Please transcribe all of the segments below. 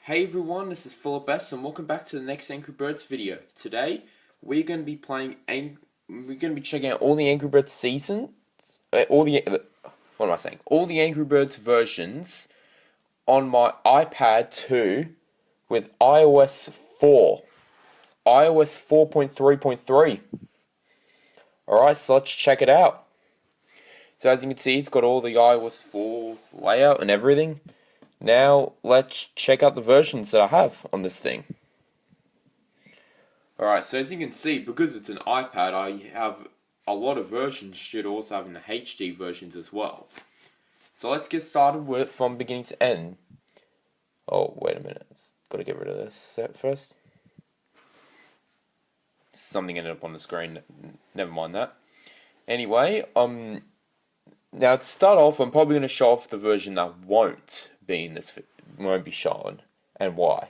Hey everyone, this is Phillip S and welcome back to the next Angry Birds video. Today we're going to be checking out all the Angry Birds seasons, all the Angry Birds versions on my iPad 2 with iOS 4, iOS 4.3.3. Alright, so let's check it out. So as you can see, it's got all the iOS 4 layout and everything. Now, let's check out the versions that I have on this thing. Alright, so as you can see, because it's an iPad, I have a lot of versions, should also have in the HD versions as well. So let's get started from beginning to end. Oh, wait a minute, just gotta get rid of this set first. Something ended up on the screen, never mind that. Anyway, now to start off, I'm probably going to show off the version that won't be shown, and why.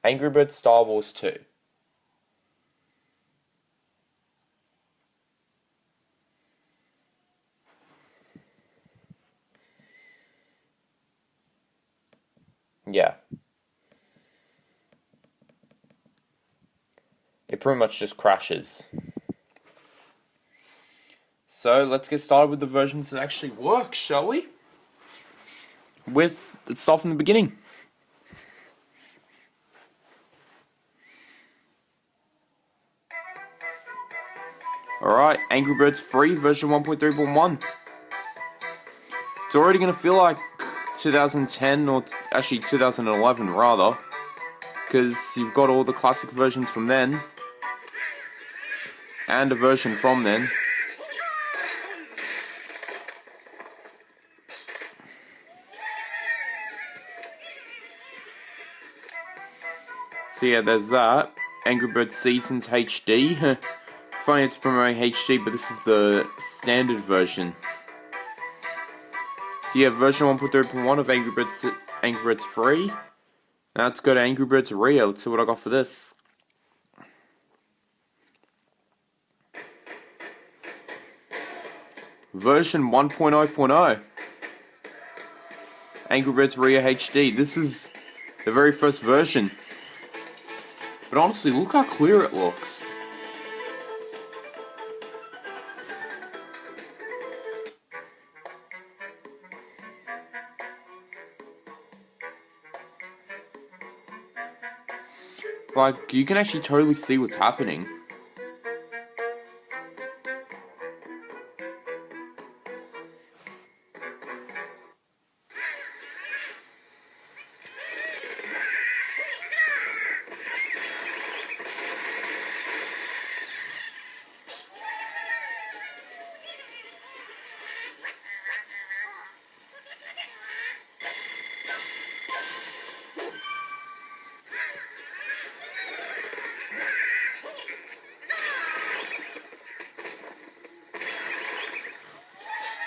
Angry Birds Star Wars 2. Yeah. It pretty much just crashes. So let's get started with the versions that actually work, shall we? With the stuff in the beginning. Alright, Angry Birds Free version 1.3.1. It's already going to feel like 2010, or actually 2011 rather, because you've got all the classic versions from then, and a version from then. So yeah, there's that. Angry Birds Seasons HD. Funny it's promoting HD, but this is the standard version. So yeah, version 1.3.1 of Angry Birds Free. Now let's go to Angry Birds Rio. Let's see what I got for this. Version 1.0.0. Angry Birds Rio HD. This is the very first version. But honestly, look how clear it looks. Like, you can actually totally see what's happening.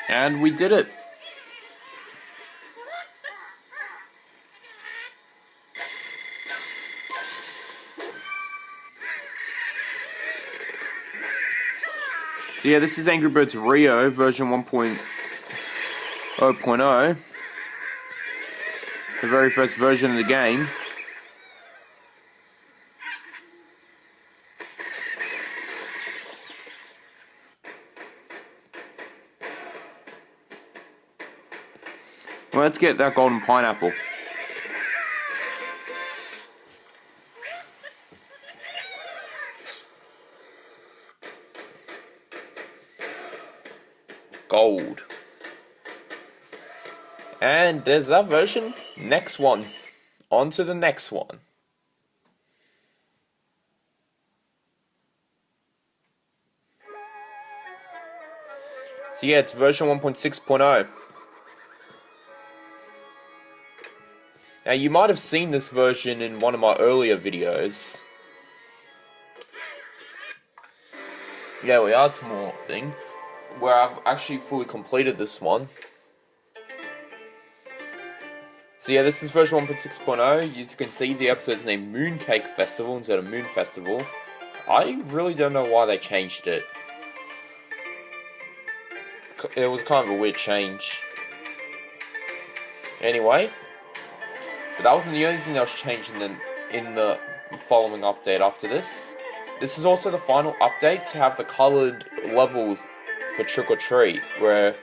And we did it. So yeah, this is Angry Birds Rio version 1.0.0. The very first version of the game. Well, let's get that golden pineapple. Gold. And there's that version. Next one. On to the next one. So yeah, it's version 1.6.0. Now you might have seen this version in one of my earlier videos. Yeah, we are to more thing, where I've actually fully completed this one. So yeah, this is version 1.6.0. As you can see, the episode's named Mooncake Festival instead of Moon Festival. I really don't know why they changed it. It was kind of a weird change. Anyway, But that wasn't the only thing that was changed in the following update after this. This is also the final update to have the coloured levels for Trick or Treat, where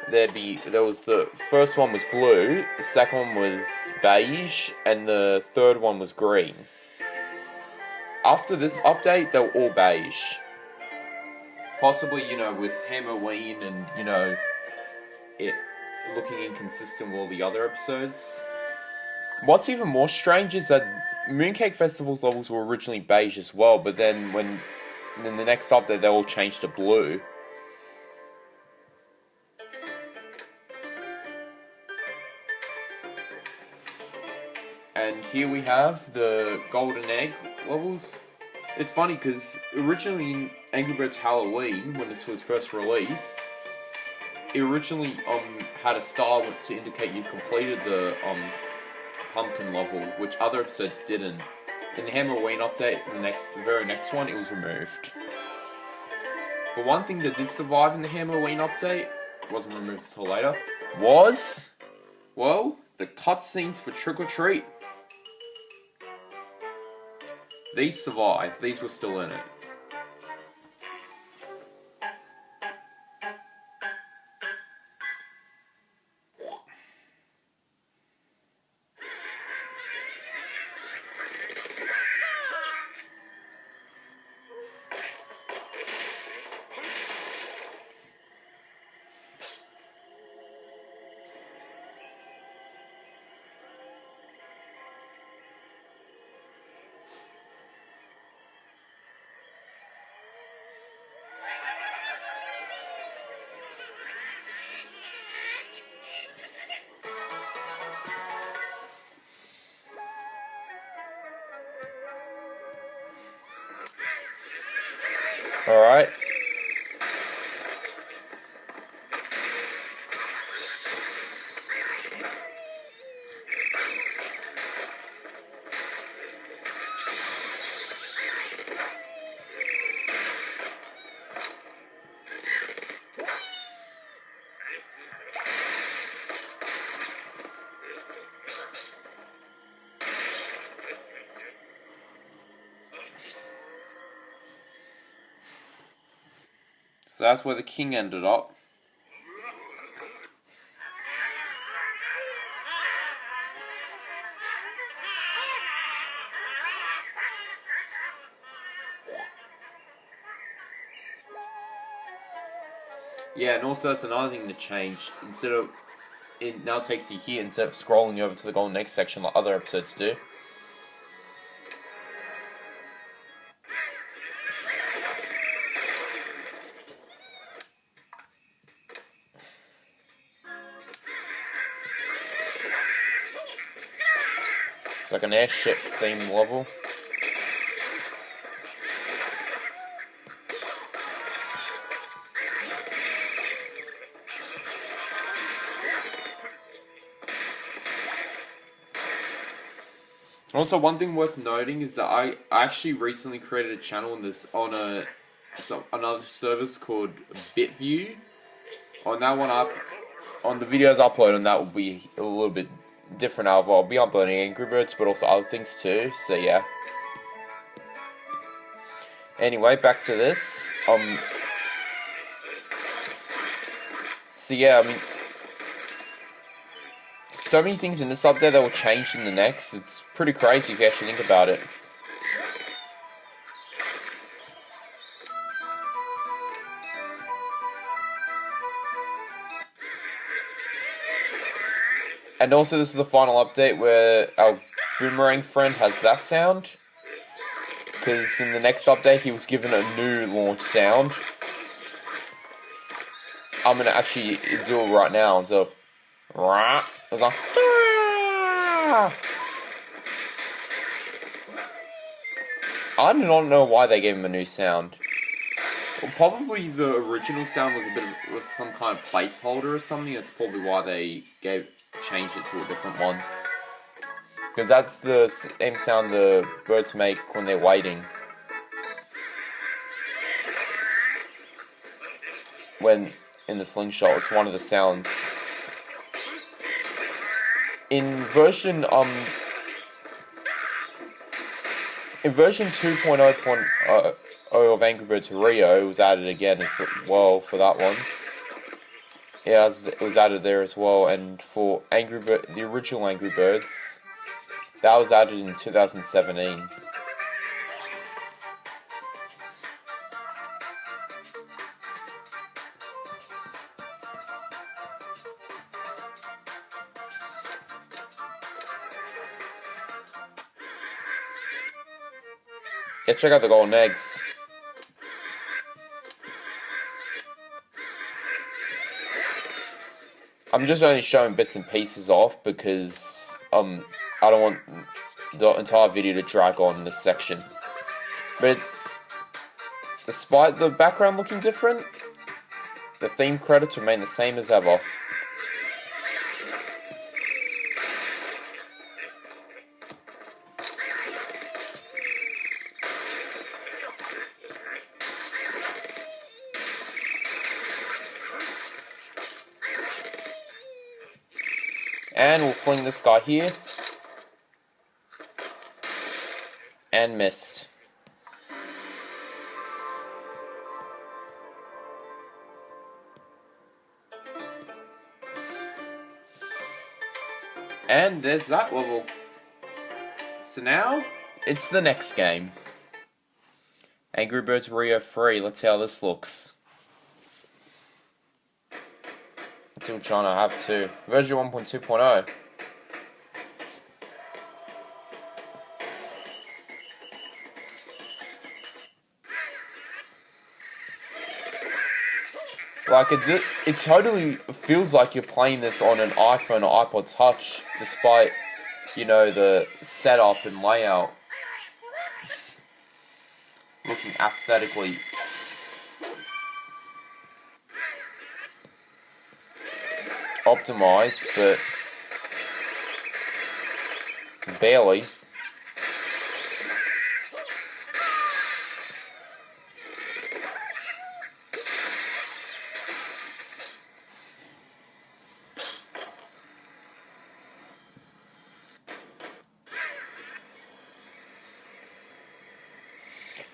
there was the first one was blue, the second one was beige, and the third one was green. After this update, they were all beige. Possibly, with Halloween and, it looking inconsistent with all the other episodes. What's even more strange is that Mooncake Festival's levels were originally beige as well, but then the next update they all changed to blue. And here we have the Golden Egg levels. It's funny because originally in Angry Birds Halloween, when this was first released, it originally had a star to indicate you've completed the pumpkin level, which other episodes didn't. In the Halloween update, the very next one, it was removed. But one thing that did survive in the Halloween update, wasn't removed until later, was, well, the cutscenes for Trick or Treat. These survived. These were still in it. Alright. So that's where the king ended up. Yeah, and also that's another thing that changed. Instead of, it now takes you here instead of scrolling over to the Golden Egg section like other episodes do. It's like an airship themed level. Also, one thing worth noting is that I actually recently created a channel on another service called BitView. On that one, on the videos I upload on that will be a little bit different. I'll be uploading Angry Birds, but also other things too. So yeah. Anyway, back to this. So yeah, I mean, so many things in this update that will change in the next. It's pretty crazy if you actually think about it. And also, this is the final update where our boomerang friend has that sound. Because in the next update, he was given a new launch sound. I'm going to actually do it right now instead of... It was like... I do not know why they gave him a new sound. Well, probably the original sound was some kind of placeholder or something. That's probably why they changed it to a different one. Because that's the same sound the birds make when they're waiting. When in the slingshot, it's one of the sounds. in version in version 2.0.0 of Angry Birds Rio, it was added again as well for that one. Yeah, it was added there as well, and for the original Angry Birds, that was added in 2017. Yeah, check out the golden eggs. I'm just only showing bits and pieces off because I don't want the entire video to drag on this section. But despite the background looking different, the theme credits remain the same as ever. And we'll fling this guy here. And missed. And there's that level. So now, it's the next game. Angry Birds Rio 3. Let's see how this looks. Let's see what genre I have too. Version 1.2.0. Like, it totally feels like you're playing this on an iPhone or iPod Touch, despite, you know, the setup and layout looking aesthetically optimized, but barely.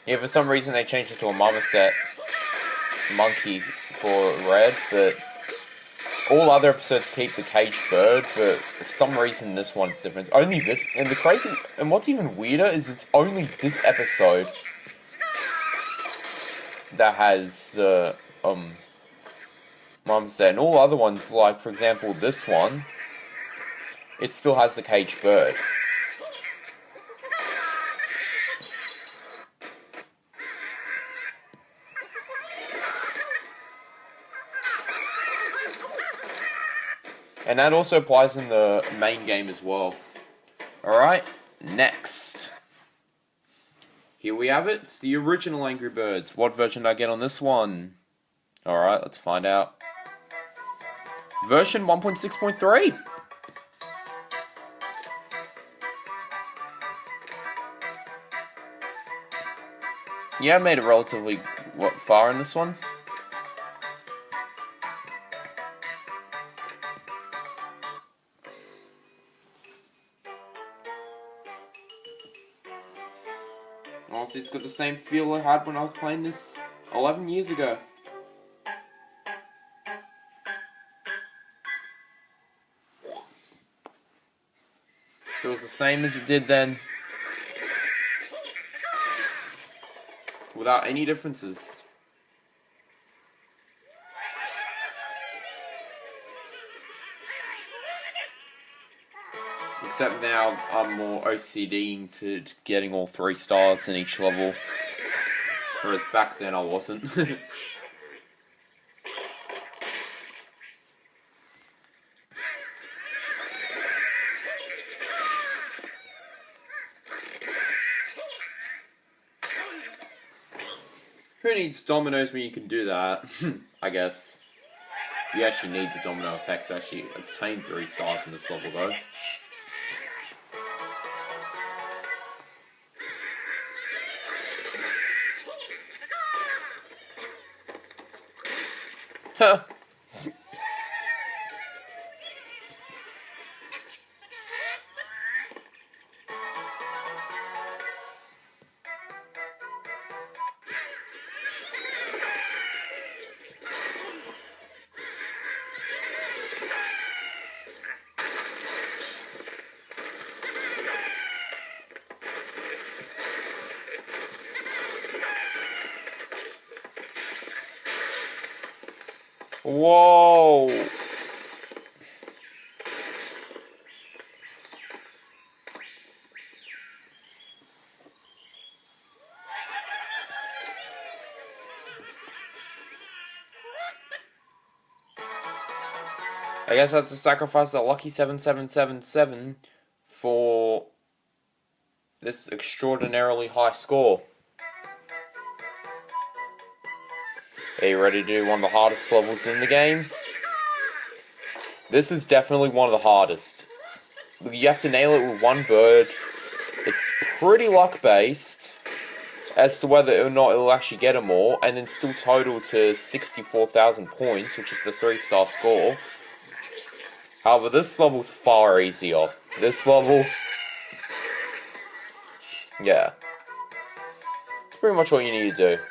Yeah, for some reason they changed it to a marmoset monkey for red, but all other episodes keep the caged bird, but for some reason this one's different. Only this, and what's even weirder is it's only this episode that has the marmoset, and all other ones, like for example this one, it still has the caged bird. And that also applies in the main game as well. Alright, next. Here we have it. It's the original Angry Birds. What version did I get on this one? Alright, let's find out. Version 1.6.3. Yeah, I made it relatively far in this one. Honestly, it's got the same feel I had when I was playing this 11 years ago. Feels the same as it did then. Without any differences. Except now I'm more OCD into getting all 3 stars in each level. Whereas back then I wasn't. Who needs dominoes when you can do that? I guess. You actually need the domino effect to actually obtain 3 stars in this level though. Whoa! I guess I have to sacrifice the lucky 7777 for this extraordinarily high score. Are you ready to do one of the hardest levels in the game? This is definitely one of the hardest. You have to nail it with one bird. It's pretty luck-based as to whether or not it'll actually get them all, and then still total to 64,000 points, which is the 3-star score. However, this level's far easier. This level... yeah. It's pretty much all you need to do.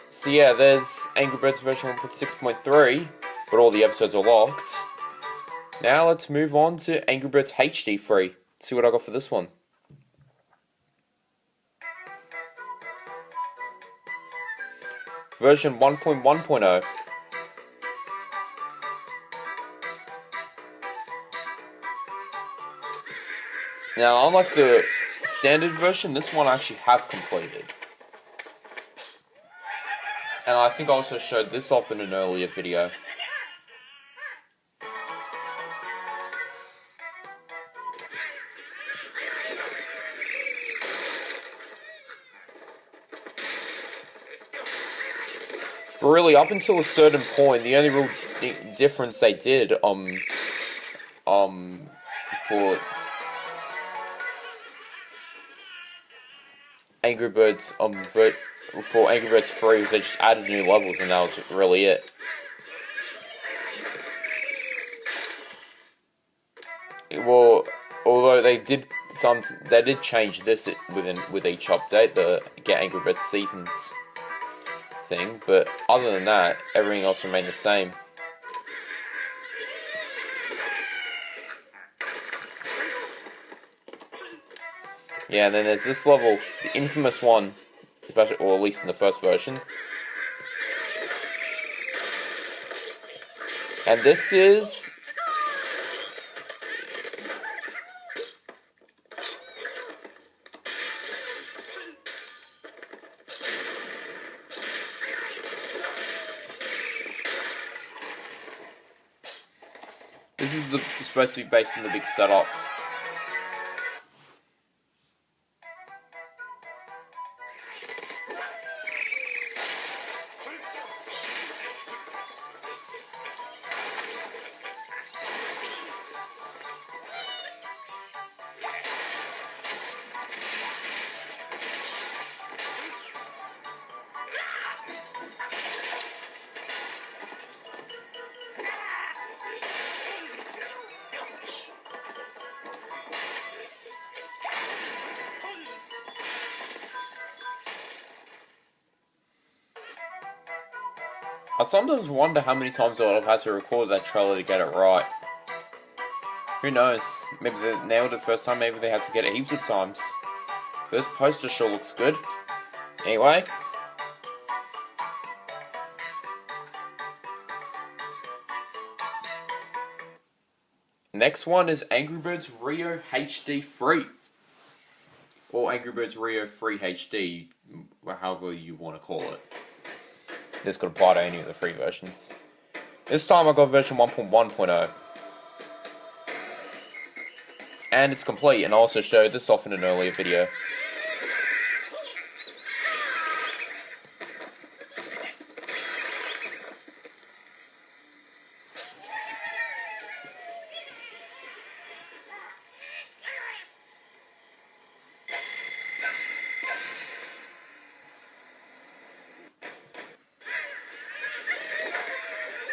So yeah, there's Angry Birds version 1.6.3, but all the episodes are locked. Now let's move on to Angry Birds HD free. See what I got for this one. Version 1.1.0. Now, unlike the standard version, this one I actually have completed. And I think I also showed this off in an earlier video. But really, up until a certain point, the only real difference they did, for Angry Birds, for Angry Birds 3 was they just added new levels, and that was really it. Well, although they did change this with each update, the Get Angry Birds Seasons thing, but other than that, everything else remained the same. Yeah, and then there's this level, the infamous one, especially, or at least in the first version. And this is... this is supposed to be based on the big setup. I sometimes wonder how many times I would have had to record that trailer to get it right. Who knows? Maybe they nailed it first time, maybe they had to get it heaps of times. This poster sure looks good. Anyway. Next one is Angry Birds Rio HD Free. Or Angry Birds Rio Free HD, however you want to call it. This could apply to any of the free versions. This time I got version 1.1.0. And it's complete, and I also showed this off in an earlier video.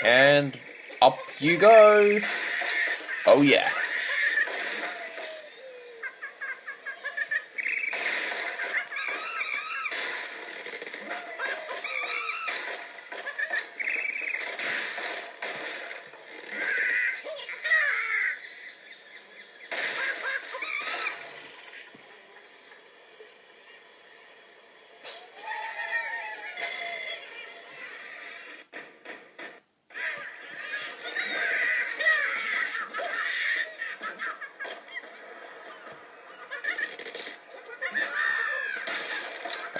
And up you go. Oh yeah.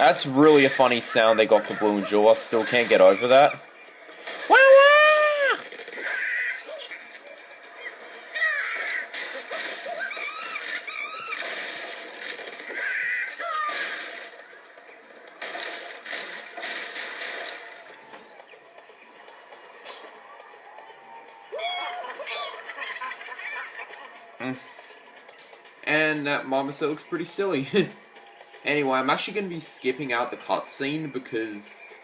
That's really a funny sound they got for Blue and Jewel. I still can't get over that. Wah, wah! And that mama still looks pretty silly. Anyway, I'm actually going to be skipping out the cutscene because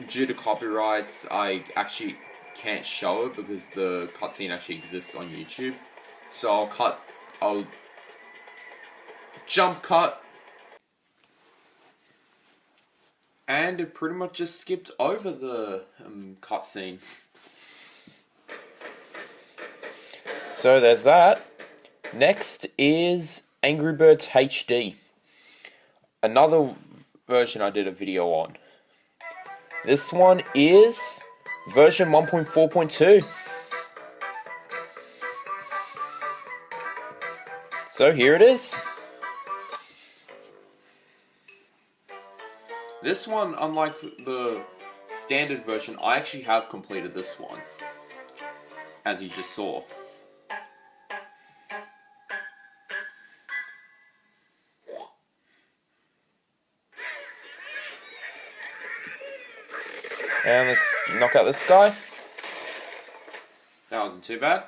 due to copyrights, I actually can't show it because the cutscene actually exists on YouTube. So I'll jump cut. And it pretty much just skipped over the cutscene. So there's that. Next is Angry Birds HD. Another version I did a video on. This one is version 1.4.2. So here it is. This one, unlike the standard version, I actually have completed this one, as you just saw. And let's knock out this guy. That wasn't too bad.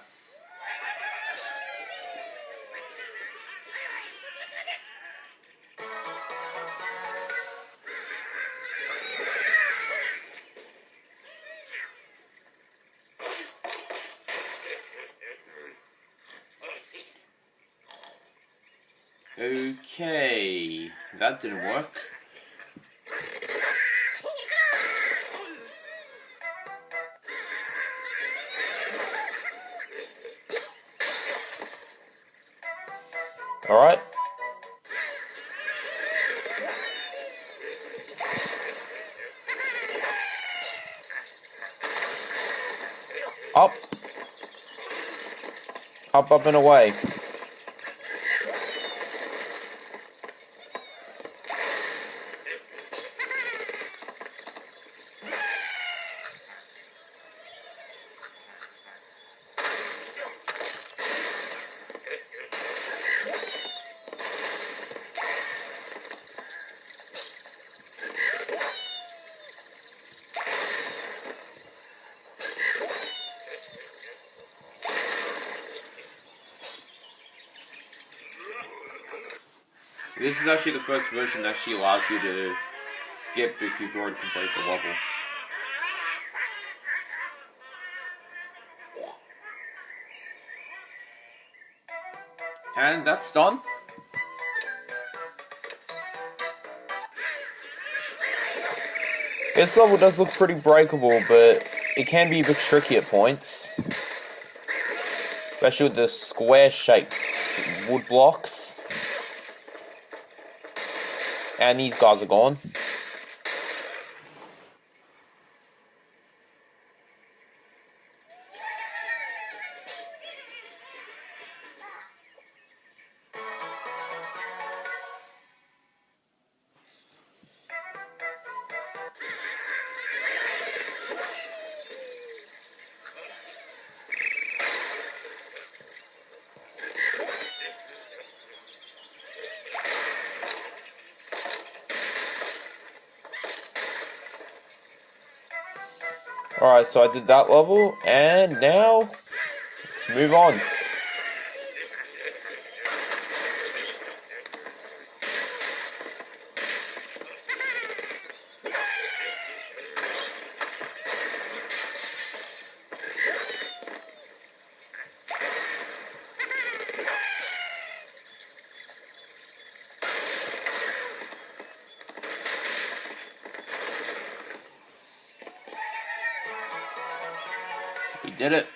Okay, that didn't work. Alright. Up. Up, up and away. This is actually the first version that actually allows you to skip if you've already completed the level. And that's done. This level does look pretty breakable, but it can be a bit tricky at points. Especially with the square-shaped wood blocks. And these guys are gone. Alright, so I did that level, and now, let's move on. We did it.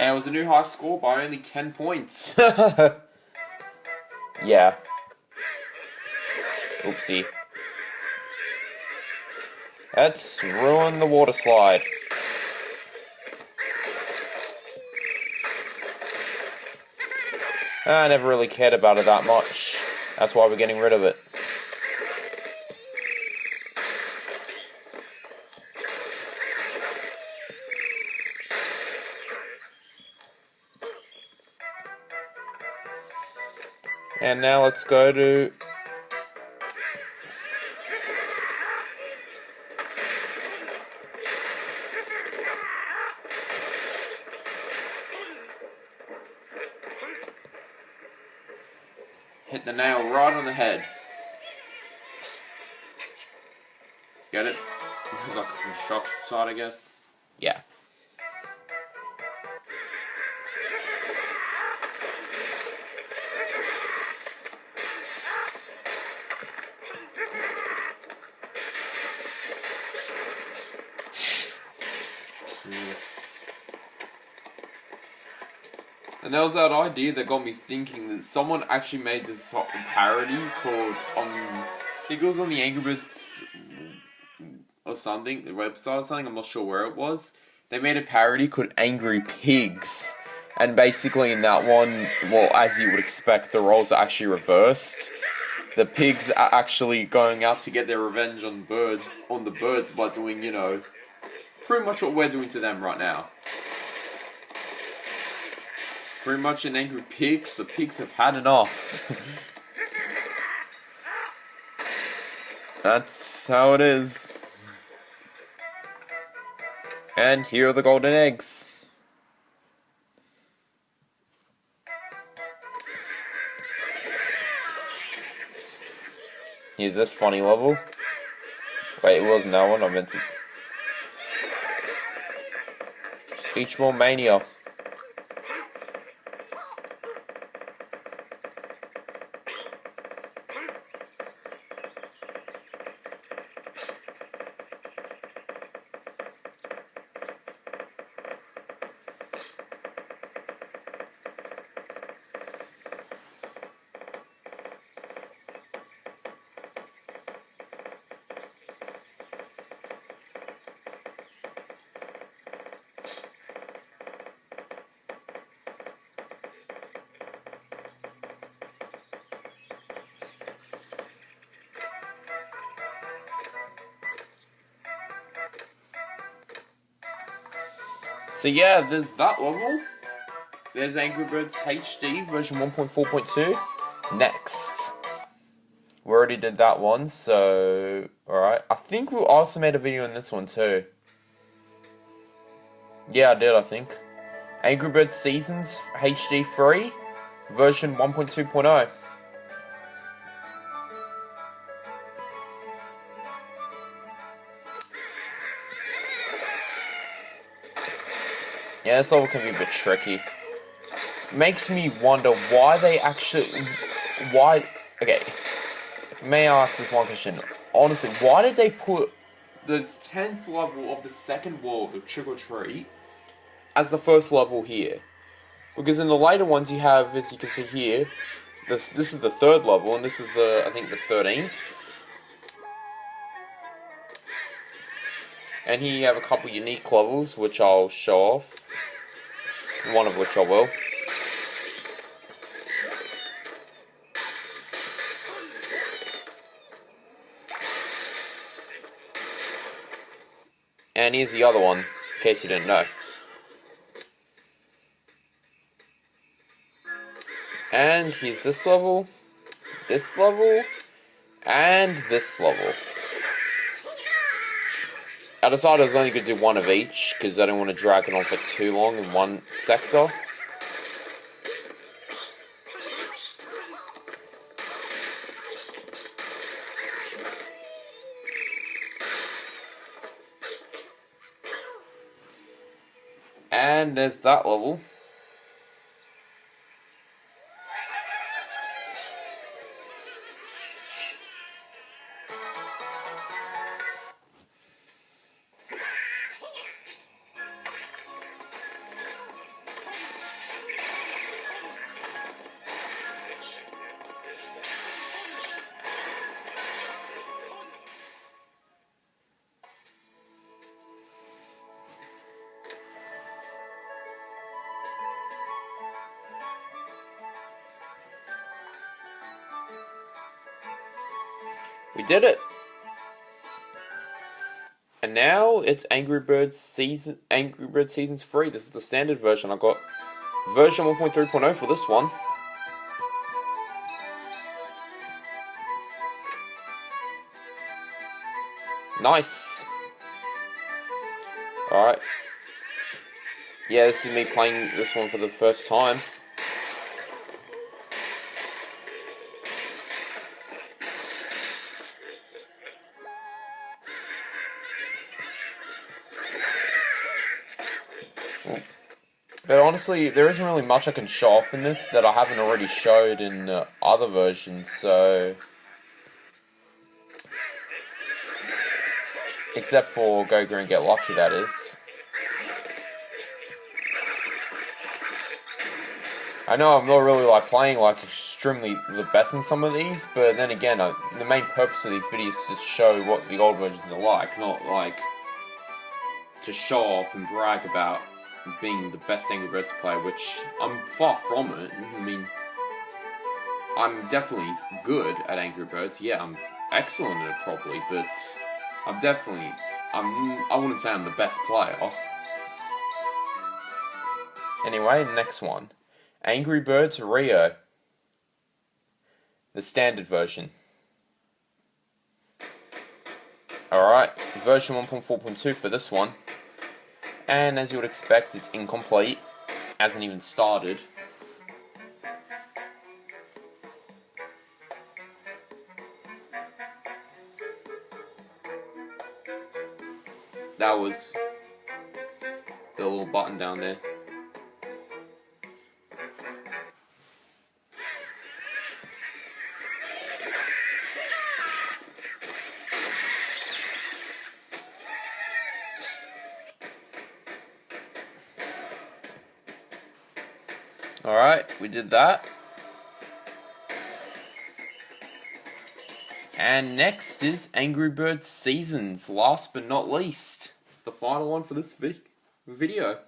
And it was a new high score by only 10 points. Yeah. Oopsie. Let's ruin the water slide. I never really cared about it that much. That's why we're getting rid of it. And now let's go to... hit the nail right on the head. Get it? This is like a construction site, I guess. Yeah. And there was that idea that got me thinking that someone actually made this parody called, I think it was on the Angry Birds or something, the website or something, I'm not sure where it was. They made a parody called Angry Pigs. And basically in that one, well, as you would expect, the roles are actually reversed. The pigs are actually going out to get their revenge on the birds by doing, you know, pretty much what we're doing to them right now. Pretty much in Angry Pigs, the pigs have had enough. That's how it is. And here are the golden eggs. Here's this funny level. Wait, it wasn't that one, I meant to... Beach Ball Mania. So yeah, there's that level. There's Angry Birds HD version 1.4.2. Next. We already did that one, so... Alright. I think we also made a video on this one too. Yeah, I did, I think. Angry Birds Seasons HD 3 version 1.2.0. Yeah, this level can be a bit tricky. Makes me wonder why they actually... Why... Okay. May I ask this one question? Honestly, why did they put the 10th level of the second world of Trick or Treat as the first level here? Because in the later ones you have, as you can see here, this is the third level, and this is the, I think, the 13th. And here you have a couple unique levels, which I'll show off. One of which I will. And here's the other one, in case you didn't know. And here's this level, and this level. I decided I was only going to do one of each, because I didn't want to drag it on for too long in one sector. And there's that level. We did it! And now it's Angry Birds Seasons 3. This is the standard version. I got version 1.3.0 for this one. Nice! Alright. Yeah, this is me playing this one for the first time. But honestly, there isn't really much I can show off in this that I haven't already showed in other versions, so... Except for Go Green Get Lucky, that is. I know I'm not really playing extremely the best in some of these, but then again, the main purpose of these videos is to show what the old versions are like, not to show off and brag about being the best Angry Birds player, which I'm far from it. I mean, I'm definitely good at Angry Birds. Yeah, I'm excellent at it probably, but I wouldn't say I'm the best player. Anyway, next one. Angry Birds Rio. The standard version. Alright, version 1.4.2 for this one. And as you would expect, it's incomplete. Hasn't even started. That was the little button down there. Alright, we did that. And next is Angry Birds Seasons, last but not least. It's the final one for this video.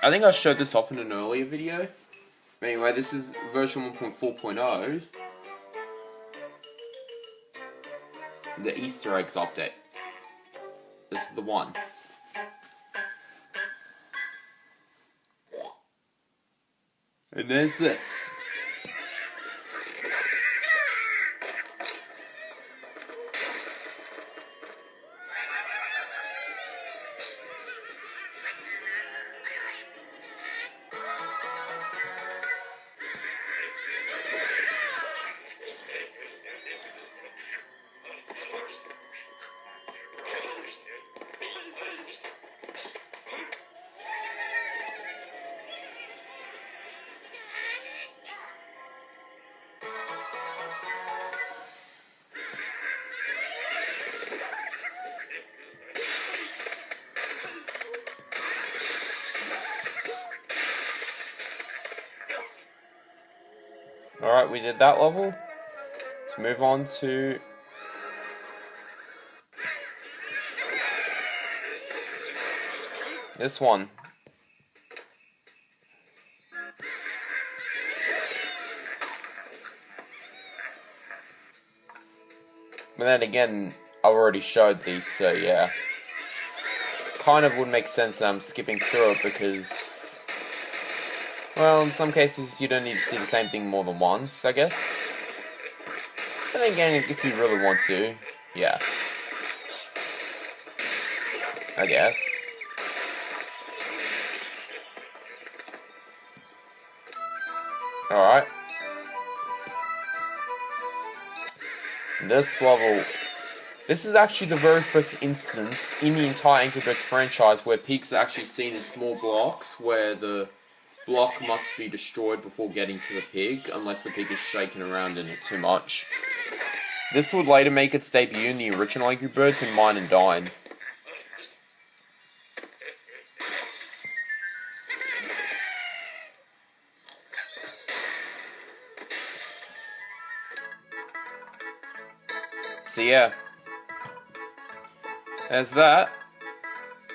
I think I showed this off in an earlier video. But anyway, this is version 1.4.0. The Easter eggs update. This is the one. And there's this. Alright, we did that level. Let's move on to this one. But then again, I've already showed these, so yeah. Kind of would make sense that I'm skipping through it because, well, in some cases you don't need to see the same thing more than once, I guess. But then again, if you really want to, yeah. I guess. Alright. This level... This is actually the very first instance in the entire Angry Birds franchise where pigs are actually seen as small blocks, where the block must be destroyed before getting to the pig, unless the pig is shaking around in it too much. This would later make its debut in the original Angry Birds in Mine and Dine. So yeah, there's that.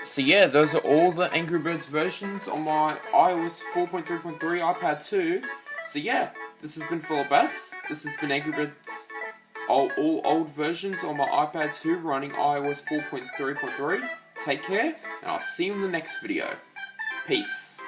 So yeah, those are all the Angry Birds versions on my iOS 4.3.3 iPad 2. So yeah, this has been Phillip S. This has been Angry Birds, all old versions on my iPad 2 running iOS 4.3.3. Take care, and I'll see you in the next video. Peace.